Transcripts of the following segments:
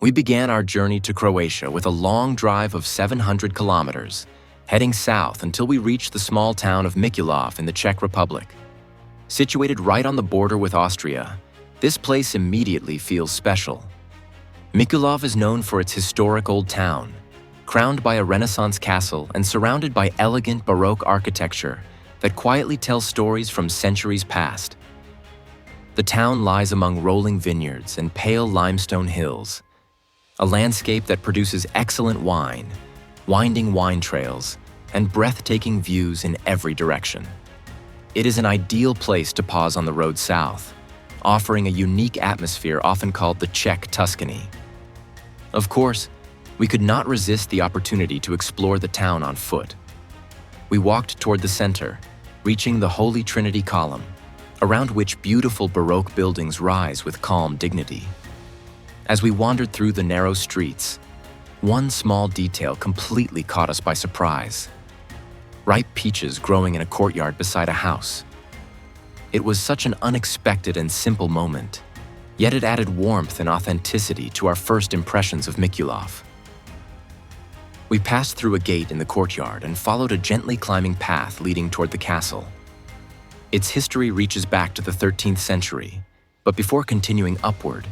We began our journey to Croatia with a long drive of 700 kilometers, heading south until we reached the small town of Mikulov in the Czech Republic. Situated right on the border with Austria, this place immediately feels special. Mikulov is known for its historic old town, crowned by a Renaissance castle and surrounded by elegant Baroque architecture that quietly tells stories from centuries past. The town lies among rolling vineyards and pale limestone hills, a landscape that produces excellent wine, winding wine trails, and breathtaking views in every direction. It is an ideal place to pause on the road south, offering a unique atmosphere often called the Czech Tuscany. Of course, we could not resist the opportunity to explore the town on foot. We walked toward the center, reaching the Holy Trinity Column, around which beautiful Baroque buildings rise with calm dignity. As we wandered through the narrow streets, one small detail completely caught us by surprise: ripe peaches growing in a courtyard beside a house. It was such an unexpected and simple moment, yet it added warmth and authenticity to our first impressions of Mikulov. We passed through a gate in the courtyard and followed a gently climbing path leading toward the castle. Its history reaches back to the 13th century, but before continuing upward,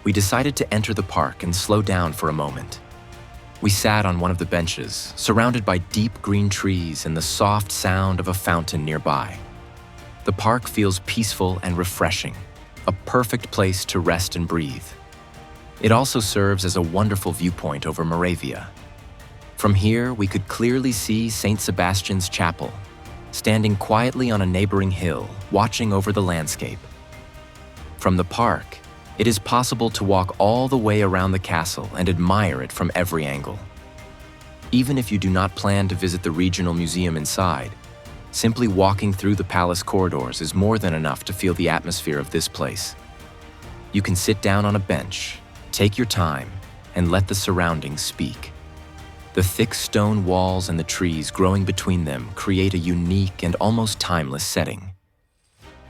we decided to enter the park and slow down for a moment. We sat on one of the benches, surrounded by deep green trees and the soft sound of a fountain nearby. The park feels peaceful and refreshing, a perfect place to rest and breathe. It also serves as a wonderful viewpoint over Moravia. From here, we could clearly see St. Sebastian's Chapel, standing quietly on a neighboring hill, watching over the landscape. From the park, it is possible to walk all the way around the castle and admire it from every angle. Even if you do not plan to visit the regional museum inside, simply walking through the palace corridors is more than enough to feel the atmosphere of this place. You can sit down on a bench, take your time, and let the surroundings speak. The thick stone walls and the trees growing between them create a unique and almost timeless setting.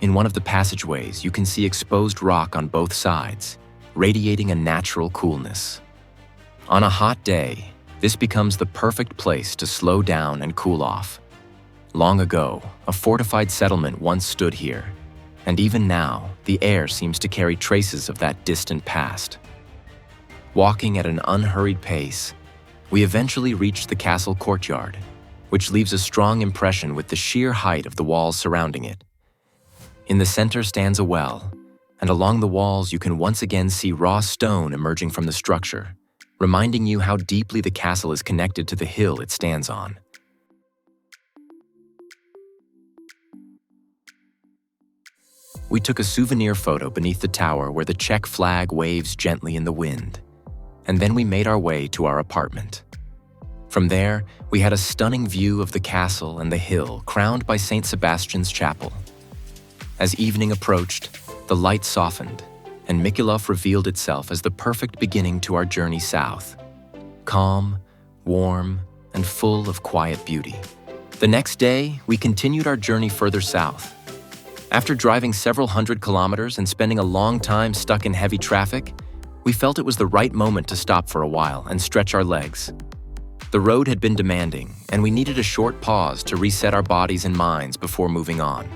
In one of the passageways, you can see exposed rock on both sides, radiating a natural coolness. On a hot day, this becomes the perfect place to slow down and cool off. Long ago, a fortified settlement once stood here, and even now, the air seems to carry traces of that distant past. Walking at an unhurried pace, we eventually reached the castle courtyard, which leaves a strong impression with the sheer height of the walls surrounding it. In the center stands a well, and along the walls you can once again see raw stone emerging from the structure, reminding you how deeply the castle is connected to the hill it stands on. We took a souvenir photo beneath the tower where the Czech flag waves gently in the wind, and then we made our way to our apartment. From there, we had a stunning view of the castle and the hill crowned by St. Sebastian's Chapel. As evening approached, the light softened, and Mikulov revealed itself as the perfect beginning to our journey south. Calm, warm, and full of quiet beauty. The next day, we continued our journey further south. After driving several hundred kilometers and spending a long time stuck in heavy traffic, we felt it was the right moment to stop for a while and stretch our legs. The road had been demanding, and we needed a short pause to reset our bodies and minds before moving on.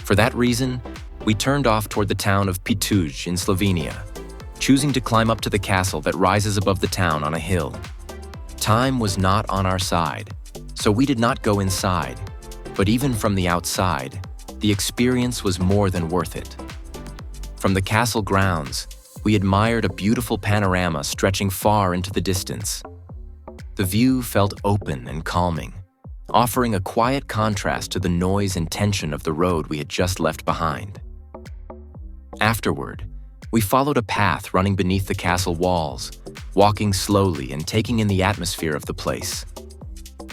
For that reason, we turned off toward the town of Ptuj in Slovenia, choosing to climb up to the castle that rises above the town on a hill. Time was not on our side, so we did not go inside, but even from the outside, the experience was more than worth it. From the castle grounds, we admired a beautiful panorama stretching far into the distance. The view felt open and calming, offering a quiet contrast to the noise and tension of the road we had just left behind. Afterward, we followed a path running beneath the castle walls, walking slowly and taking in the atmosphere of the place.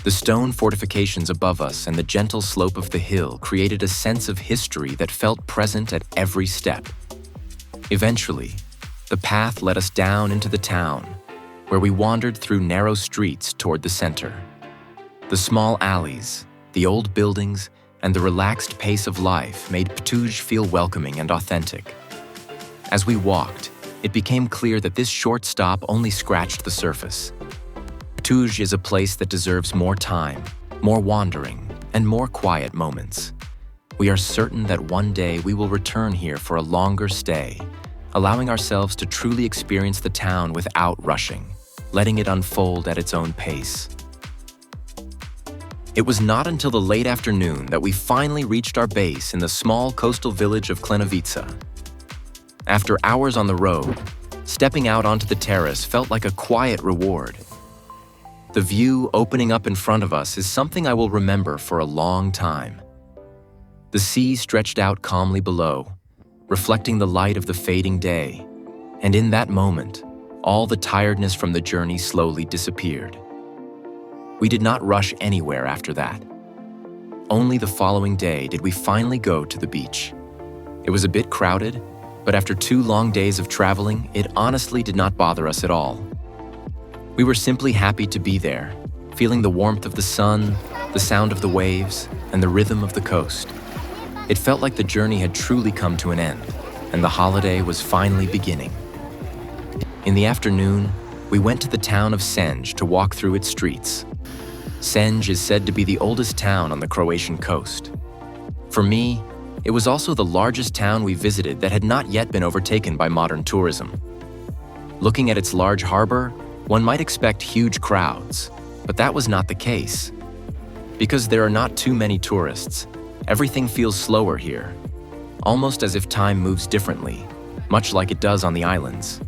The stone fortifications above us and the gentle slope of the hill created a sense of history that felt present at every step. Eventually, the path led us down into the town, where we wandered through narrow streets toward the center. The small alleys, the old buildings, and the relaxed pace of life made Ptuj feel welcoming and authentic. As we walked, it became clear that this short stop only scratched the surface. Ptuj is a place that deserves more time, more wandering, and more quiet moments. We are certain that one day we will return here for a longer stay, allowing ourselves to truly experience the town without rushing, letting it unfold at its own pace. It was not until the late afternoon that we finally reached our base in the small coastal village of Klenovica. After hours on the road, stepping out onto the terrace felt like a quiet reward. The view opening up in front of us is something I will remember for a long time. The sea stretched out calmly below, reflecting the light of the fading day, and in that moment, all the tiredness from the journey slowly disappeared. We did not rush anywhere after that. Only the following day did we finally go to the beach. It was a bit crowded, but after 2 long days of traveling, it honestly did not bother us at all. We were simply happy to be there, feeling the warmth of the sun, the sound of the waves, and the rhythm of the coast. It felt like the journey had truly come to an end, and the holiday was finally beginning. In the afternoon, we went to the town of Senj to walk through its streets. Senj is said to be the oldest town on the Croatian coast. For me, it was also the largest town we visited that had not yet been overtaken by modern tourism. Looking at its large harbor, one might expect huge crowds, but that was not the case. Because there are not too many tourists, everything feels slower here, almost as if time moves differently, much like it does on the islands.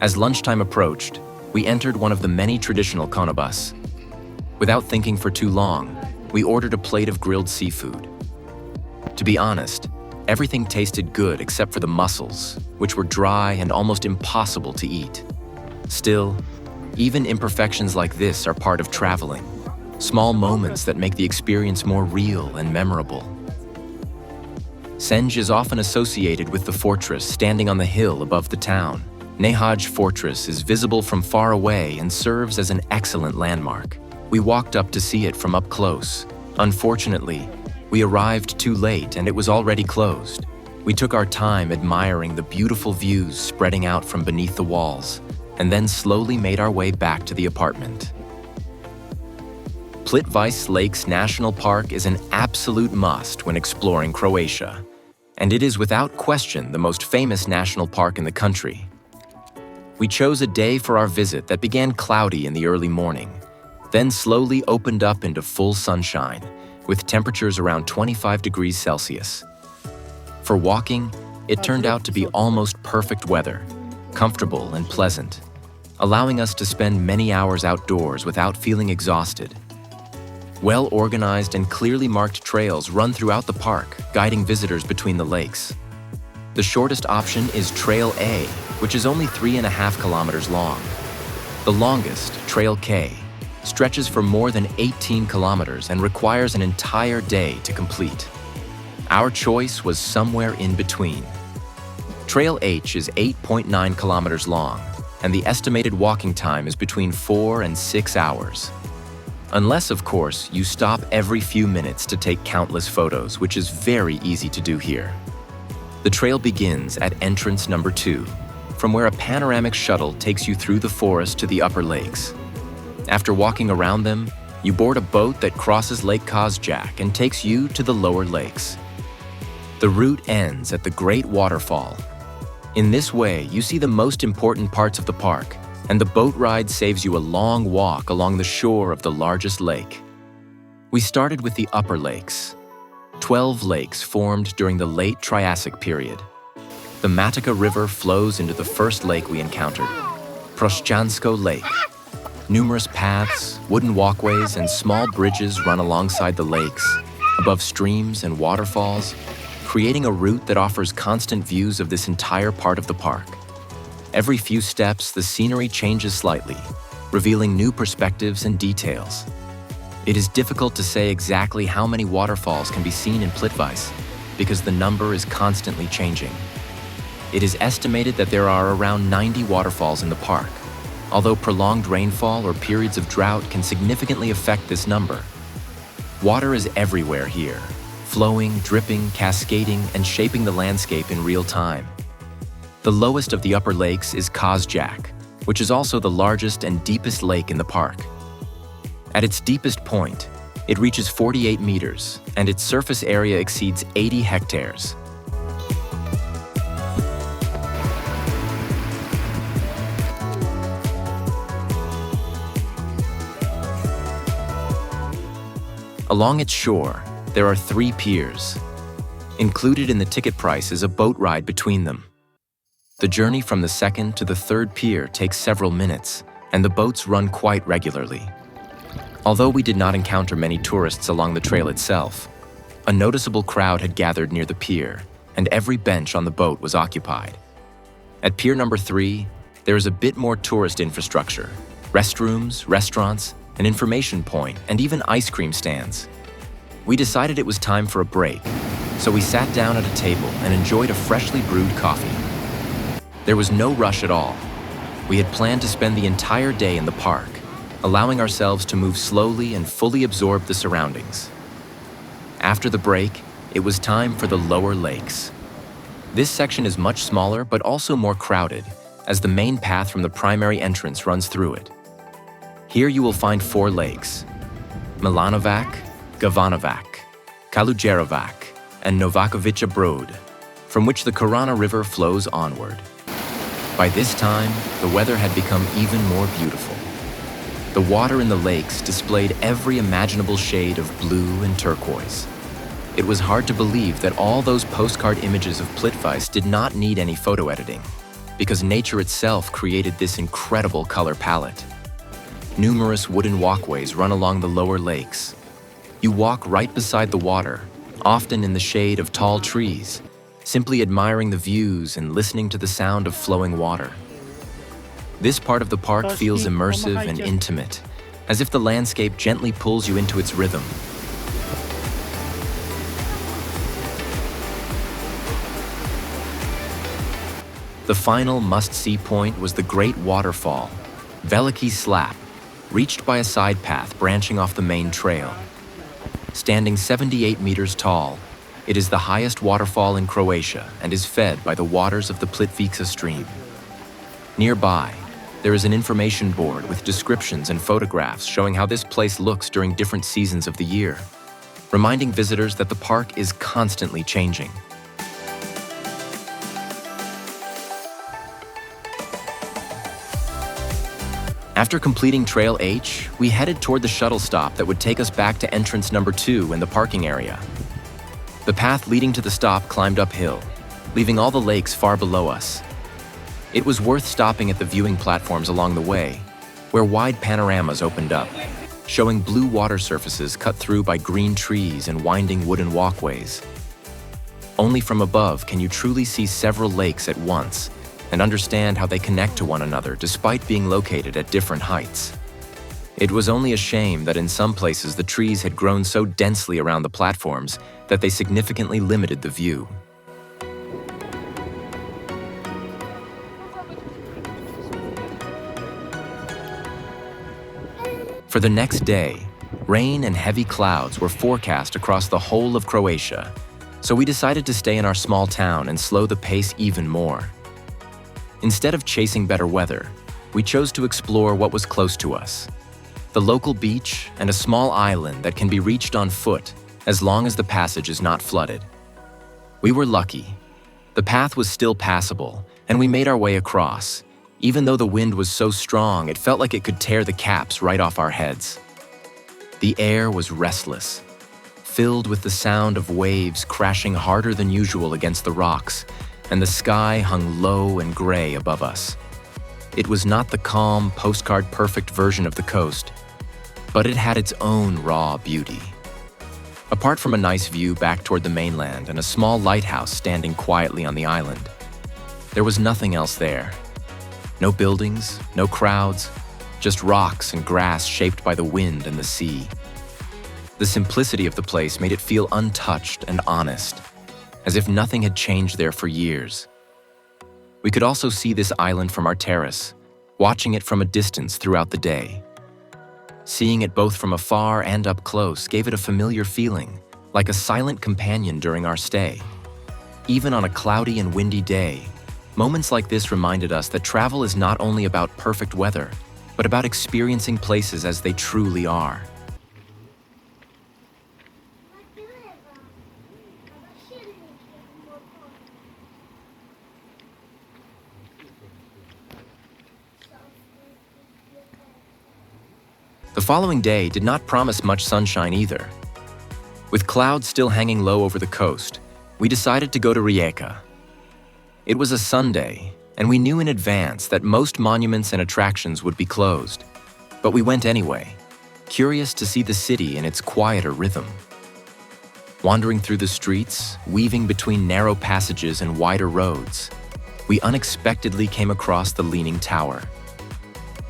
As lunchtime approached, we entered one of the many traditional konobas. Without thinking for too long, we ordered a plate of grilled seafood. To be honest, everything tasted good except for the mussels, which were dry and almost impossible to eat. Still, even imperfections like this are part of traveling, small moments that make the experience more real and memorable. Senj is often associated with the fortress standing on the hill above the town. Nehaj Fortress is visible from far away and serves as an excellent landmark. We walked up to see it from up close. Unfortunately, we arrived too late and it was already closed. We took our time admiring the beautiful views spreading out from beneath the walls, and then slowly made our way back to the apartment. Plitvice Lakes National Park is an absolute must when exploring Croatia, and it is without question the most famous national park in the country. We chose a day for our visit that began cloudy in the early morning, then slowly opened up into full sunshine, with temperatures around 25 degrees Celsius. For walking, it turned out to be almost perfect weather, comfortable and pleasant, allowing us to spend many hours outdoors without feeling exhausted. Well-organized and clearly marked trails run throughout the park, guiding visitors between the lakes. The shortest option is Trail A, which is only 3.5 kilometers long. The longest, Trail K, stretches for more than 18 kilometers and requires an entire day to complete. Our choice was somewhere in between. Trail H is 8.9 kilometers long, and the estimated walking time is between 4 and 6 hours. Unless, of course, you stop every few minutes to take countless photos, which is very easy to do here. The trail begins at entrance number 2, from where a panoramic shuttle takes you through the forest to the upper lakes. After walking around them, you board a boat that crosses Lake Kozjak and takes you to the lower lakes. The route ends at the Great Waterfall. In this way, you see the most important parts of the park, and the boat ride saves you a long walk along the shore of the largest lake. We started with the upper lakes. 12 lakes formed during the late Triassic period. The Matica River flows into the first lake we encountered, Prošćansko Lake. Numerous paths, wooden walkways, and small bridges run alongside the lakes, above streams and waterfalls, creating a route that offers constant views of this entire part of the park. Every few steps, the scenery changes slightly, revealing new perspectives and details. It is difficult to say exactly how many waterfalls can be seen in Plitvice because the number is constantly changing. It is estimated that there are around 90 waterfalls in the park, although prolonged rainfall or periods of drought can significantly affect this number. Water is everywhere here, flowing, dripping, cascading, and shaping the landscape in real time. The lowest of the upper lakes is Kozjak, which is also the largest and deepest lake in the park. At its deepest point, it reaches 48 meters, and its surface area exceeds 80 hectares. Along its shore, there are 3 piers. Included in the ticket price is a boat ride between them. The journey from the second to the third pier takes several minutes, and the boats run quite regularly. Although we did not encounter many tourists along the trail itself, a noticeable crowd had gathered near the pier, and every bench on the boat was occupied. At pier number 3, there is a bit more tourist infrastructure: restrooms, restaurants, an information point, and even ice cream stands. We decided it was time for a break, so we sat down at a table and enjoyed a freshly brewed coffee. There was no rush at all. We had planned to spend the entire day in the park, allowing ourselves to move slowly and fully absorb the surroundings. After the break, it was time for the lower lakes. This section is much smaller but also more crowded, as the main path from the primary entrance runs through it. Here you will find 4 lakes: Milanovac, Gavanovac, Kalujerovac, and Novakovica Brod, from which the Korana River flows onward. By this time, the weather had become even more beautiful. The water in the lakes displayed every imaginable shade of blue and turquoise. It was hard to believe that all those postcard images of Plitvice did not need any photo editing, because nature itself created this incredible color palette. Numerous wooden walkways run along the lower lakes. You walk right beside the water, often in the shade of tall trees, simply admiring the views and listening to the sound of flowing water. This part of the park feels immersive and intimate, as if the landscape gently pulls you into its rhythm. The final must-see point was the great waterfall, Veliki Slap, reached by a side path branching off the main trail. Standing 78 meters tall, it is the highest waterfall in Croatia and is fed by the waters of the Plitvice stream. Nearby, there is an information board with descriptions and photographs showing how this place looks during different seasons of the year, reminding visitors that the park is constantly changing. After completing Trail H, we headed toward the shuttle stop that would take us back to entrance number 2 in the parking area. The path leading to the stop climbed uphill, leaving all the lakes far below us. It was worth stopping at the viewing platforms along the way, where wide panoramas opened up, showing blue water surfaces cut through by green trees and winding wooden walkways. Only from above can you truly see several lakes at once and understand how they connect to one another despite being located at different heights. It was only a shame that in some places the trees had grown so densely around the platforms that they significantly limited the view. For the next day, rain and heavy clouds were forecast across the whole of Croatia, so we decided to stay in our small town and slow the pace even more. Instead of chasing better weather, we chose to explore what was close to us: the local beach and a small island that can be reached on foot as long as the passage is not flooded. We were lucky. The path was still passable, and we made our way across. Even though the wind was so strong, it felt like it could tear the caps right off our heads. The air was restless, filled with the sound of waves crashing harder than usual against the rocks, and the sky hung low and gray above us. It was not the calm, postcard-perfect version of the coast, but it had its own raw beauty. Apart from a nice view back toward the mainland and a small lighthouse standing quietly on the island, there was nothing else there. No buildings, no crowds, just rocks and grass shaped by the wind and the sea. The simplicity of the place made it feel untouched and honest, as if nothing had changed there for years. We could also see this island from our terrace, watching it from a distance throughout the day. Seeing it both from afar and up close gave it a familiar feeling, like a silent companion during our stay. Even on a cloudy and windy day, moments like this reminded us that travel is not only about perfect weather, but about experiencing places as they truly are. The following day did not promise much sunshine either. With clouds still hanging low over the coast, we decided to go to Rijeka. It was a Sunday, and we knew in advance that most monuments and attractions would be closed. But we went anyway, curious to see the city in its quieter rhythm. Wandering through the streets, weaving between narrow passages and wider roads, we unexpectedly came across the Leaning Tower.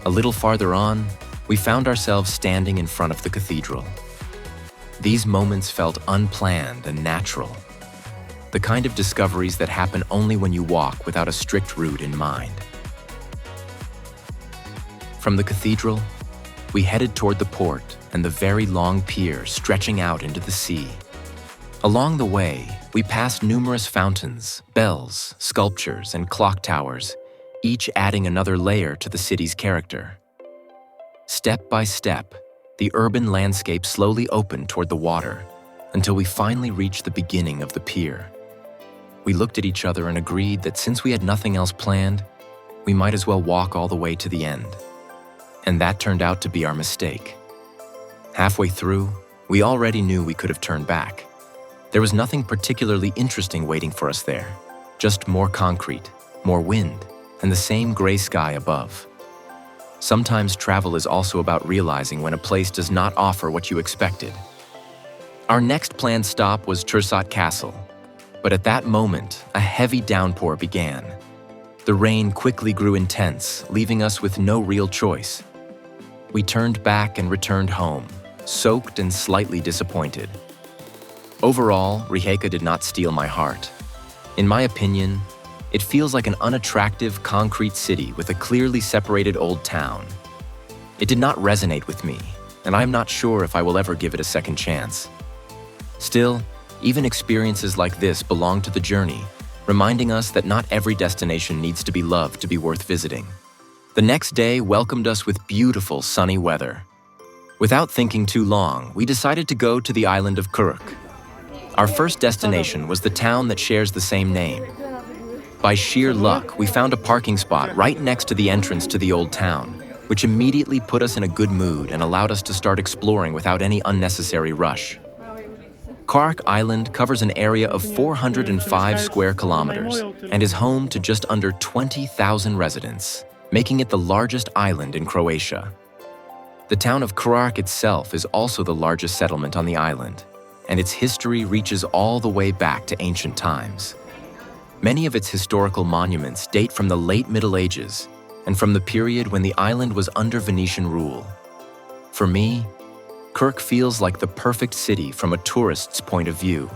A little farther on, we found ourselves standing in front of the cathedral. These moments felt unplanned and natural, the kind of discoveries that happen only when you walk without a strict route in mind. From the cathedral, we headed toward the port and the very long pier stretching out into the sea. Along the way, we passed numerous fountains, bells, sculptures, and clock towers, each adding another layer to the city's character. Step by step, the urban landscape slowly opened toward the water until we finally reached the beginning of the pier. We looked at each other and agreed that since we had nothing else planned, we might as well walk all the way to the end. And that turned out to be our mistake. Halfway through, we already knew we could have turned back. There was nothing particularly interesting waiting for us there, just more concrete, more wind, and the same gray sky above. Sometimes travel is also about realizing when a place does not offer what you expected. Our next planned stop was Terrace Castle, but at that moment, a heavy downpour began. The rain quickly grew intense, leaving us with no real choice. We turned back and returned home, soaked and slightly disappointed. Overall, Rijeka did not steal my heart. In my opinion, it feels like an unattractive concrete city with a clearly separated old town. It did not resonate with me, and I'm not sure if I will ever give it a second chance. Still, even experiences like this belong to the journey, reminding us that not every destination needs to be loved to be worth visiting. The next day welcomed us with beautiful sunny weather. Without thinking too long, we decided to go to the island of Krk. Our first destination was the town that shares the same name. By sheer luck, we found a parking spot right next to the entrance to the old town, which immediately put us in a good mood and allowed us to start exploring without any unnecessary rush. Krk Island covers an area of 405 square kilometers and is home to just under 20,000 residents, making it the largest island in Croatia. The town of Krk itself is also the largest settlement on the island, and its history reaches all the way back to ancient times. Many of its historical monuments date from the late Middle Ages and from the period when the island was under Venetian rule. For me, Krk feels like the perfect city from a tourist's point of view.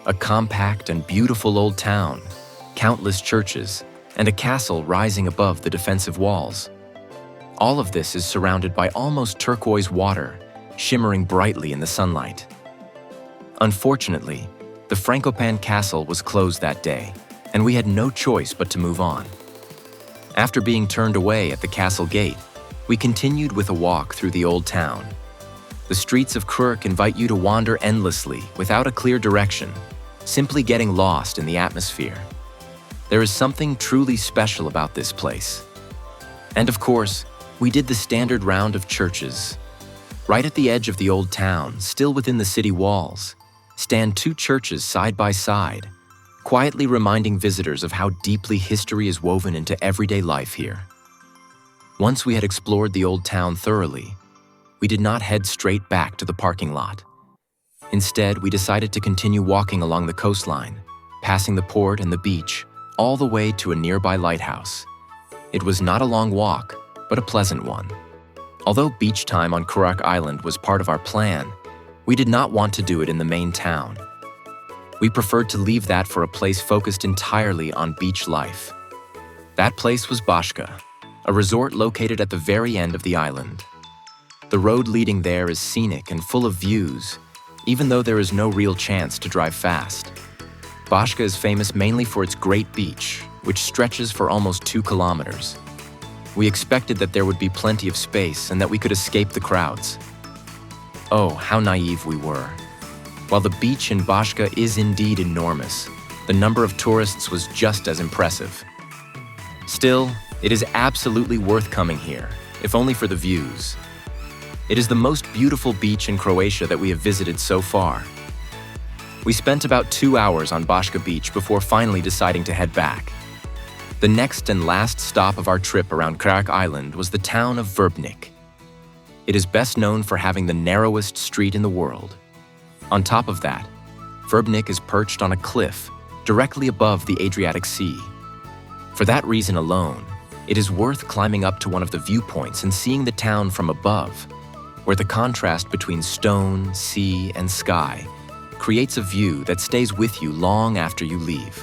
A compact and beautiful old town, countless churches, and a castle rising above the defensive walls. All of this is surrounded by almost turquoise water, shimmering brightly in the sunlight. Unfortunately, the Frankopan castle was closed that day, and we had no choice but to move on. After being turned away at the castle gate, we continued with a walk through the old town. The streets of Krk invite you to wander endlessly without a clear direction, simply getting lost in the atmosphere. There is something truly special about this place. And of course, we did the standard round of churches. Right at the edge of the old town, still within the city walls, stand two churches side by side, quietly reminding visitors of how deeply history is woven into everyday life here. Once we had explored the old town thoroughly, we did not head straight back to the parking lot. Instead, we decided to continue walking along the coastline, passing the port and the beach, all the way to a nearby lighthouse. It was not a long walk, but a pleasant one. Although beach time on Krk Island was part of our plan, We did not want to do it in the main town. We preferred to leave that for a place focused entirely on beach life. That place was Baška, a resort located at the very end of the island. The road leading there is scenic and full of views, even though there is no real chance to drive fast. Baška is famous mainly for its great beach, which stretches for almost 2 kilometers. We expected that there would be plenty of space and that we could escape the crowds. Oh, how naive we were. While the beach in Baška is indeed enormous, the number of tourists was just as impressive. Still, it is absolutely worth coming here, if only for the views. It is the most beautiful beach in Croatia that we have visited so far. We spent about 2 hours on Baška Beach before finally deciding to head back. The next and last stop of our trip around Ptuj Island was the town of Vrbnik. It is best known for having the narrowest street in the world. On top of that, Vrbnik is perched on a cliff directly above the Adriatic Sea. For that reason alone, it is worth climbing up to one of the viewpoints and seeing the town from above, where the contrast between stone, sea, and sky creates a view that stays with you long after you leave.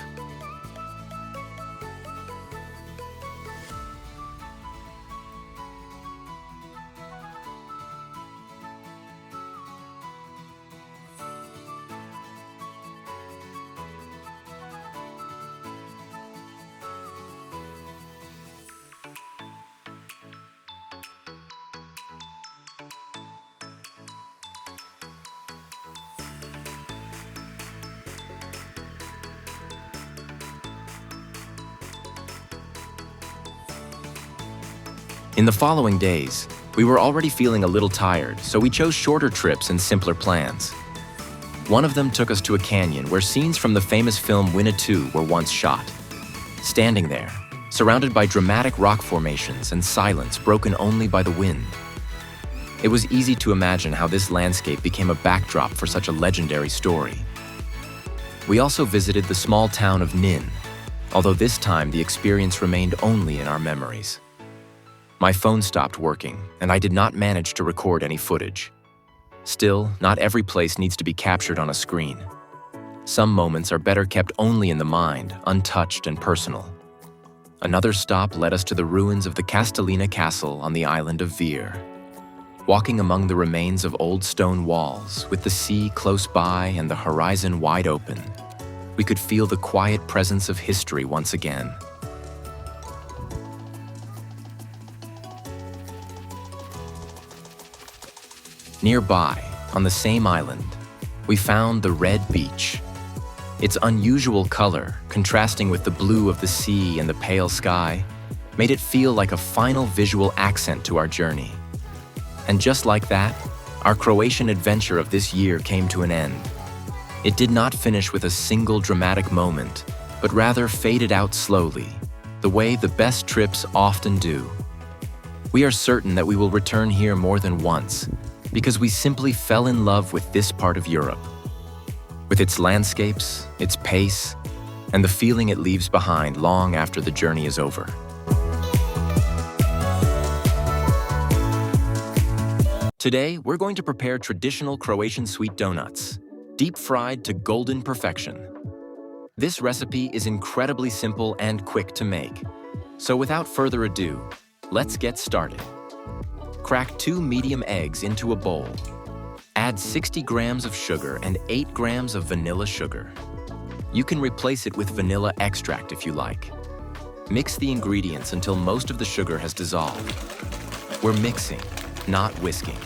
In the following days, we were already feeling a little tired, so we chose shorter trips and simpler plans. One of them took us to a canyon where scenes from the famous film Winnetou were once shot. Standing there, surrounded by dramatic rock formations and silence broken only by the wind. It was easy to imagine how this landscape became a backdrop for such a legendary story. We also visited the small town of Nin, although this time the experience remained only in our memories. My phone stopped working, and I did not manage to record any footage. Still, not every place needs to be captured on a screen. Some moments are better kept only in the mind, untouched and personal. Another stop led us to the ruins of the Castellina Castle on the island of Vir. Walking among the remains of old stone walls, with the sea close by and the horizon wide open, we could feel the quiet presence of history once again. Nearby, on the same island, we found the Red Beach. Its unusual color, contrasting with the blue of the sea and the pale sky, made it feel like a final visual accent to our journey. And just like that, our Croatian adventure of this year came to an end. It did not finish with a single dramatic moment, but rather faded out slowly, the way the best trips often do. We are certain that we will return here more than once, because we simply fell in love with this part of Europe. With its landscapes, its pace, and the feeling it leaves behind long after the journey is over. Today, we're going to prepare traditional Croatian sweet donuts, deep-fried to golden perfection. This recipe is incredibly simple and quick to make. So without further ado, let's get started. Crack 2 medium eggs into a bowl. Add 60 grams of sugar and 8 grams of vanilla sugar. You can replace it with vanilla extract if you like. Mix the ingredients until most of the sugar has dissolved. We're mixing, not whisking.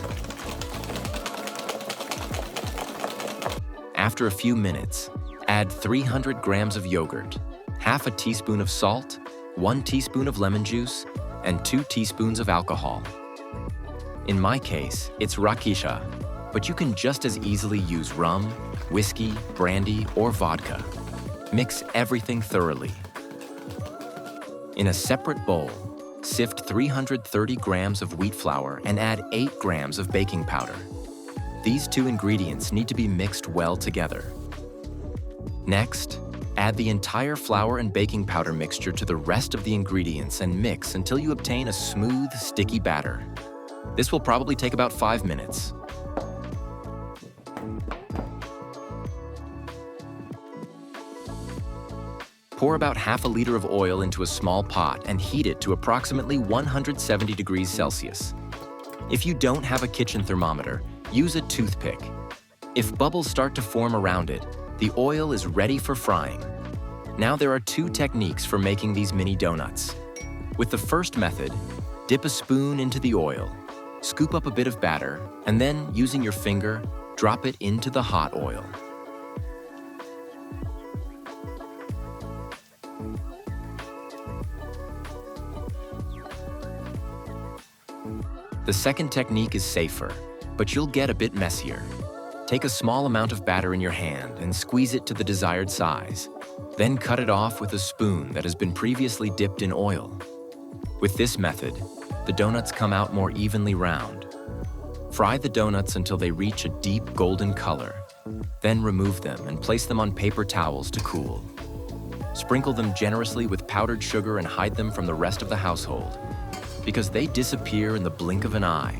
After a few minutes, add 300 grams of yogurt, half a teaspoon of salt, 1 teaspoon of lemon juice, and 2 teaspoons of alcohol. In my case, it's rakiša, but you can just as easily use rum, whiskey, brandy, or vodka. Mix everything thoroughly. In a separate bowl, sift 330 grams of wheat flour and add 8 grams of baking powder. These 2 ingredients need to be mixed well together. Next, add the entire flour and baking powder mixture to the rest of the ingredients and mix until you obtain a smooth, sticky batter. This will probably take about 5 minutes. Pour about half a liter of oil into a small pot and heat it to approximately 170 degrees Celsius. If you don't have a kitchen thermometer, use a toothpick. If bubbles start to form around it, the oil is ready for frying. Now there are two techniques for making these mini donuts. With the first method, dip a spoon into the oil, scoop up a bit of batter, and then, using your finger, drop it into the hot oil. The second technique is safer, but you'll get a bit messier. Take a small amount of batter in your hand and squeeze it to the desired size. Then cut it off with a spoon that has been previously dipped in oil. With this method, the donuts come out more evenly round. Fry the donuts until they reach a deep golden color. Then remove them and place them on paper towels to cool. Sprinkle them generously with powdered sugar and hide them from the rest of the household, because they disappear in the blink of an eye.